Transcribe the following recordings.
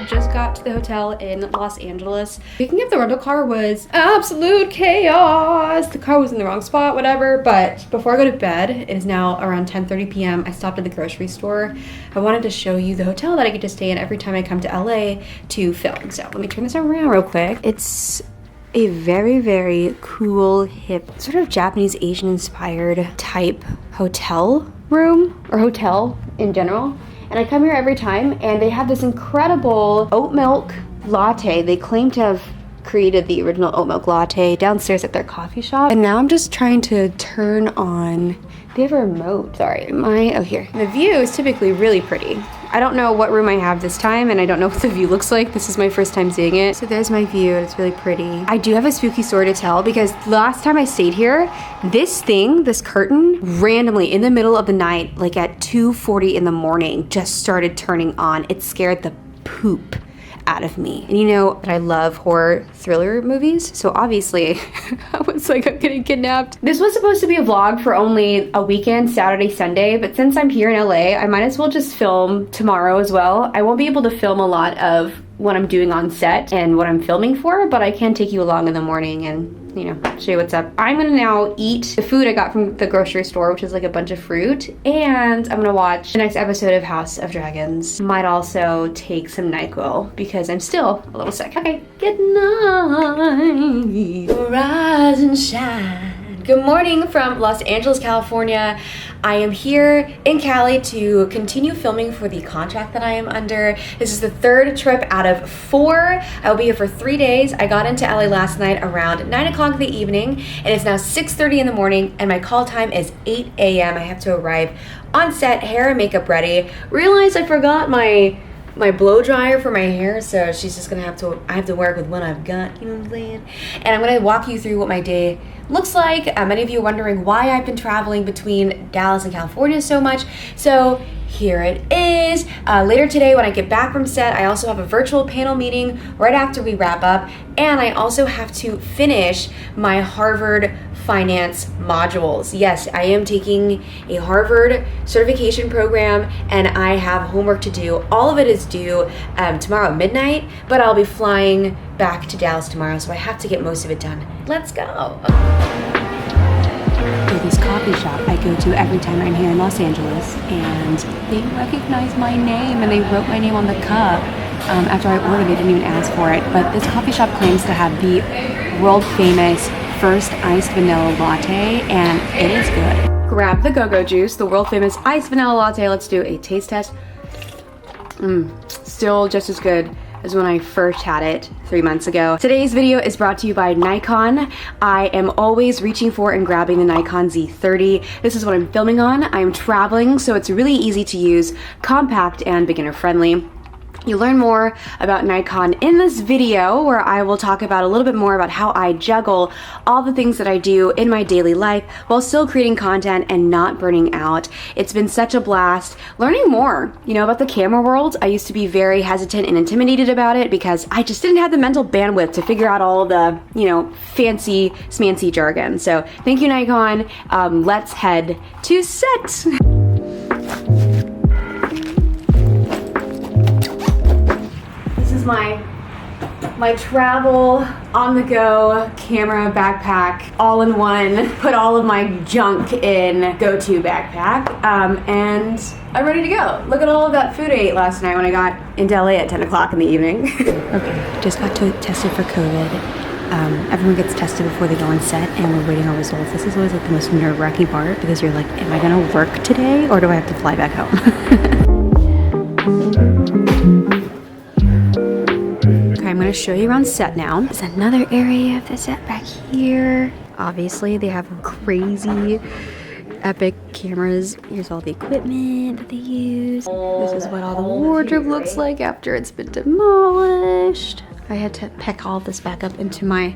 just got to the hotel in Los Angeles. Picking up the rental car was absolute chaos. The car was in the wrong spot, whatever. But before I go to bed, it is now around 10:30 p.m. I stopped at the grocery store. I wanted to show you the hotel that I get to stay in every time I come to LA to film. So let me turn this around real quick. It's a very, very cool, hip, sort of Japanese Asian inspired type hotel room, or hotel in general. And I come here every time, and they have this incredible oat milk latte. They claim to have created the original oat milk latte downstairs at their coffee shop. And now I'm just trying to turn on, they have a remote, sorry. Oh here. The view is typically really pretty. I don't know what room I have this time, and I don't know what the view looks like. This is my first time seeing it. So there's my view, it's really pretty. I do have a spooky story to tell, because last time I stayed here, this curtain, randomly in the middle of the night, like at 2:40 in the morning, just started turning on. It scared the poop out of me. And you know that I love horror thriller movies, so obviously I was like, I'm getting kidnapped. This was supposed to be a vlog for only a weekend, Saturday, Sunday, but since I'm here in LA, I might as well just film tomorrow as well. I won't be able to film a lot of what I'm doing on set and what I'm filming for, but I can take you along in the morning and, you know, show you what's up. I'm gonna now eat the food I got from the grocery store, which is like a bunch of fruit, and I'm gonna watch the next episode of House of Dragons. Might also take some NyQuil because I'm still a little sick. Okay, good night. Rise and shine. Good morning from Los Angeles, California. I am here in Cali to continue filming for the contract that I am under. This is the third trip out of 4. I will be here for 3 days. I got into LA last night around 9 o'clock in the evening, and it's now 6:30 in the morning, and my call time is 8 a.m. I have to arrive on set, hair and makeup ready. Realized I forgot my blow dryer for my hair, so she's just gonna I have to work with what I've got, you know what I'm saying? And I'm gonna walk you through what my day looks like. Many of you are wondering why I've been traveling between Dallas and California so much, so here it is. Later today when I get back from set, I also have a virtual panel meeting right after we wrap up, and I also have to finish my Harvard finance modules. Yes, I am taking a Harvard certification program, and I have homework to do. All of it is due tomorrow at midnight, but I'll be flying back to Dallas tomorrow, so I have to get most of it done. Let's go. This coffee shop I go to every time I'm here in Los Angeles, and they recognize my name, and they wrote my name on the cup. After I ordered, they didn't even ask for it, but this coffee shop claims to have the world famous first iced vanilla latte, and it is good. Grab the go-go juice, the world famous iced vanilla latte. Let's do a taste test. Still just as good as when I first had it 3 months ago. Today's video is brought to you by Nikon. I am always reaching for and grabbing the Nikon Z30. This is what I'm filming on. I'm traveling, so it's really easy to use, compact and beginner friendly. You'll learn more about Nikon in this video, where I will talk about a little bit more about how I juggle all the things that I do in my daily life while still creating content and not burning out. It's been such a blast learning more, you know, about the camera world. I used to be very hesitant and intimidated about it because I just didn't have the mental bandwidth to figure out all of the, you know, fancy smancy jargon. So thank you, Nikon. Let's head to set. My travel on the go camera backpack, all in one. Put all of my junk in go-to backpack, and I'm ready to go. Look at all of that food I ate last night when I got into LA at 10 o'clock in the evening. Okay, just got tested for COVID. Everyone gets tested before they go on set, and we're waiting on results. This is always like the most nerve-wracking part, because you're like, am I gonna work today, or do I have to fly back home? I'm going to show you around set now. There's another area of the set back here. Obviously, they have crazy, epic cameras. Here's all the equipment that they use. This is what all the wardrobe looks like after it's been demolished. I had to pack all of this back up into my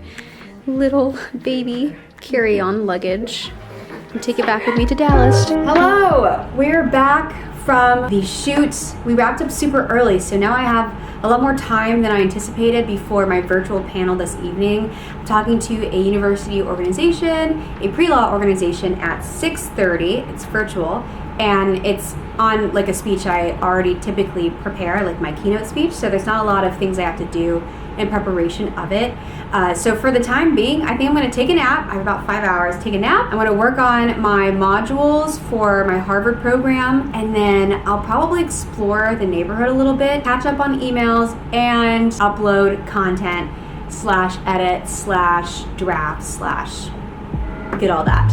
little baby carry-on luggage and take it back with me to Dallas. Hello! We're back from the shoots. We wrapped up super early, so now I have a lot more time than I anticipated before my virtual panel this evening. I'm talking to a university organization, a pre-law organization at 6:30. It's virtual. and it's on like a speech I already typically prepare, like my keynote speech, so there's not a lot of things I have to do in preparation of it. So for the time being, I think I'm going to take a nap. I have about 5 hours. Take a nap. I'm going to work on my modules for my Harvard program, and then I'll probably explore the neighborhood a little bit, catch up on emails, and upload content /edit/draft/ get all that.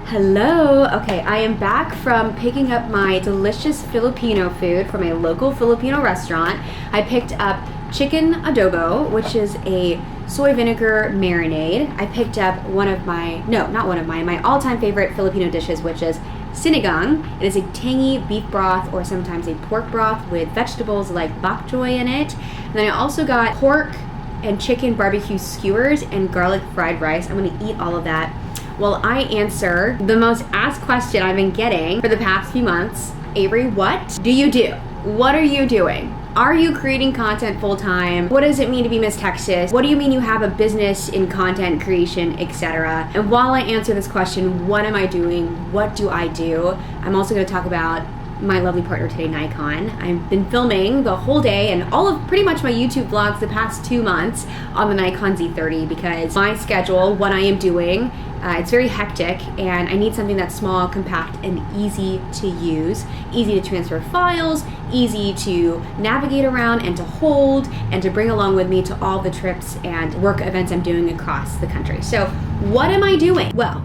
Hello. Okay, I am back from picking up my delicious Filipino food from a local Filipino restaurant. I picked up chicken adobo, which is a soy vinegar marinade. I picked up my all-time favorite Filipino dishes, which is sinigang. It is a tangy beef broth or sometimes a pork broth with vegetables like bok choy in it. And then I also got pork and chicken barbecue skewers and garlic fried rice. I'm going to eat all of that while I answer the most asked question I've been getting for the past few months. Avery, what do you do? What are you doing? Are you creating content full-time? What does it mean to be Miss Texas? What do you mean you have a business in content creation, etc.? And while I answer this question, what am I doing? What do I do? I'm also going to talk about my lovely partner today, Nikon. I've been filming the whole day and all of pretty much my YouTube vlogs the past 2 months on the Nikon Z30 because my schedule, what I am doing, it's very hectic, and I need something that's small, compact, and easy to use, easy to transfer files, easy to navigate around and to hold and to bring along with me to all the trips and work events I'm doing across the country. So what am I doing? Well,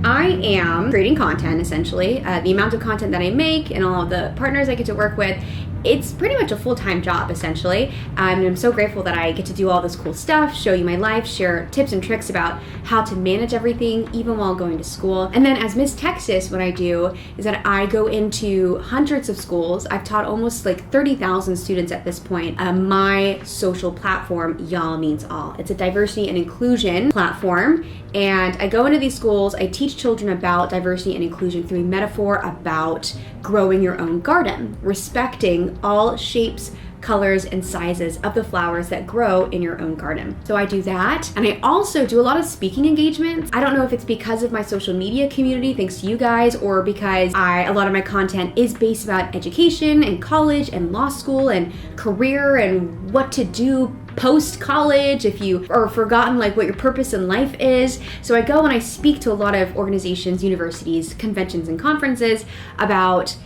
I am creating content, essentially. The amount of content that I make and all of the partners I get to work with, it's pretty much a full-time job, essentially. And I'm so grateful that I get to do all this cool stuff, show you my life, share tips and tricks about how to manage everything, even while going to school. And then as Miss Texas, what I do is that I go into hundreds of schools. I've taught almost like 30,000 students at this point. My social platform, Y'all Means All. It's a diversity and inclusion platform. And I go into these schools, I teach children about diversity and inclusion through a metaphor about growing your own garden, respecting all shapes, colors, and sizes of the flowers that grow in your own garden. So I do that. And I also do a lot of speaking engagements. I don't know if it's because of my social media community, thanks to you guys, or because a lot of my content is based about education and college and law school and career and what to do post-college if you are forgotten like what your purpose in life is. So I go and I speak to a lot of organizations, universities, conventions, and conferences about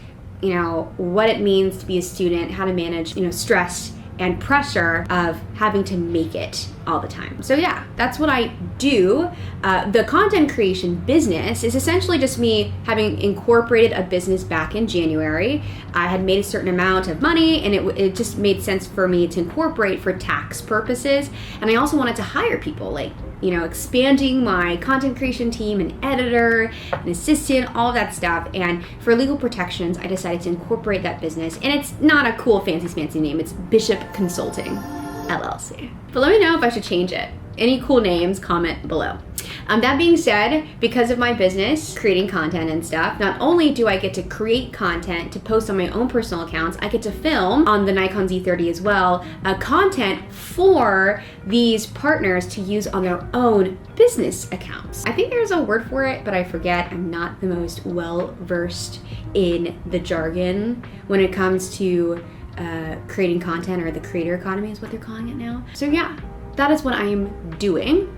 what it means to be a student, how to manage stress and pressure of having to make it all the time. So yeah, that's what I do. The content creation business is essentially just me having incorporated a business back in January. I had made a certain amount of money and it just made sense for me to incorporate for tax purposes. And I also wanted to hire people, expanding my content creation team, an editor, an assistant, all of that stuff. And for legal protections, I decided to incorporate that business. And it's not a cool fancy name. It's Bishop Consulting LLC. But let me know if I should change it. Any cool names, comment below. That being said, because of my business, creating content and stuff, not only do I get to create content to post on my own personal accounts, I get to film on the Nikon Z30 as well, content for these partners to use on their own business accounts. I think there's a word for it, but I forget. I'm not the most well-versed in the jargon when it comes to creating content, or the creator economy is what they're calling it now. So yeah, that is what I am doing,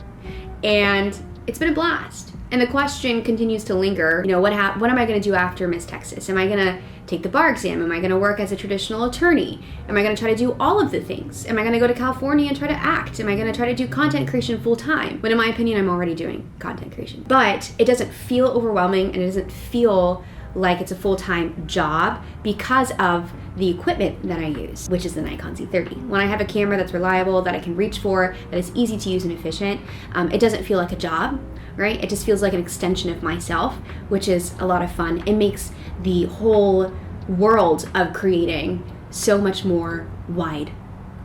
and it's been a blast. And the question continues to linger, what am I going to do after Miss Texas? Am I going to take the bar exam? Am I going to work as a traditional attorney? Am I going to try to do all of the things? Am I going to go to California and try to act? Am I going to try to do content creation full time? When in my opinion, I'm already doing content creation. But it doesn't feel overwhelming, and it doesn't feel like it's a full-time job because of the equipment that I use, which is the Nikon Z30. When I have a camera that's reliable, that I can reach for, that is easy to use and efficient, it doesn't feel like a job, right? It just feels like an extension of myself, which is a lot of fun. It makes the whole world of creating so much more wide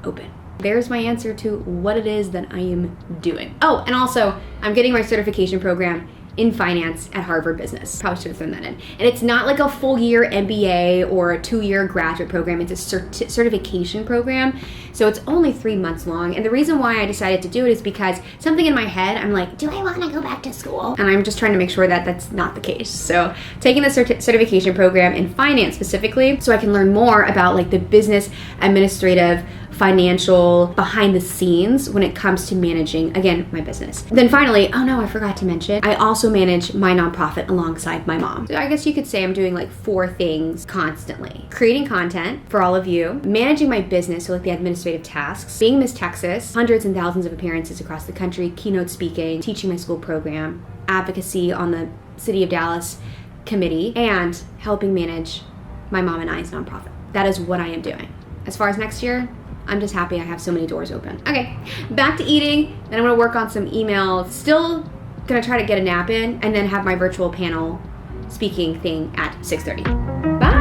open. There's my answer to what it is that I am doing. Oh, and also, I'm getting my certification program in finance at Harvard Business. Probably should have thrown that in. And it's not like a full year MBA or a 2-year graduate program. It's a certification program. So it's only 3 months long. And the reason why I decided to do it is because something in my head, I'm like, do I want to go back to school? And I'm just trying to make sure that that's not the case. So taking the certification program in finance specifically, so I can learn more about like the business, administrative, financial, behind the scenes when it comes to managing, again, my business. Then finally, oh no, I forgot to mention, I also manage my nonprofit alongside my mom. So I guess you could say I'm doing like 4 things constantly. Creating content for all of you, managing my business, so like the administrative tasks, being Miss Texas, hundreds and thousands of appearances across the country, keynote speaking, teaching my school program, advocacy on the City of Dallas committee, and helping manage my mom and I's nonprofit. That is what I am doing. As far as next year, I'm just happy I have so many doors open. Okay, back to eating. Then I'm gonna work on some emails. Still gonna try to get a nap in, and then have my virtual panel speaking thing at 6:30. Bye!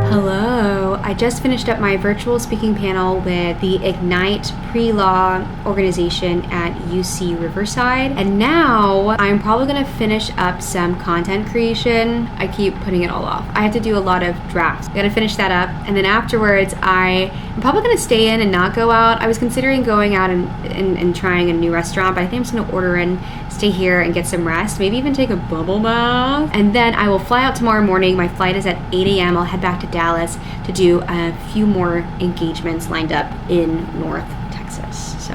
Hello, I just finished up my virtual speaking panel with the Ignite pre-law organization at UC Riverside. And now I'm probably gonna finish up some content creation. I keep putting it all off. I have to do a lot of drafts. I'm gonna finish that up. And then afterwards, I'm probably gonna stay in and not go out. I was considering going out and trying a new restaurant, but I think I'm just gonna order in, stay here and get some rest, maybe even take a bubble bath. And then I will fly out tomorrow morning. My flight is at 8 a.m. I'll head back to Dallas to do a few more engagements lined up in North Texas. So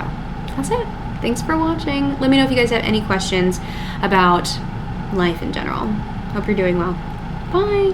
that's it. Thanks for watching. Let me know if you guys have any questions about life in general. Hope you're doing well. Bye.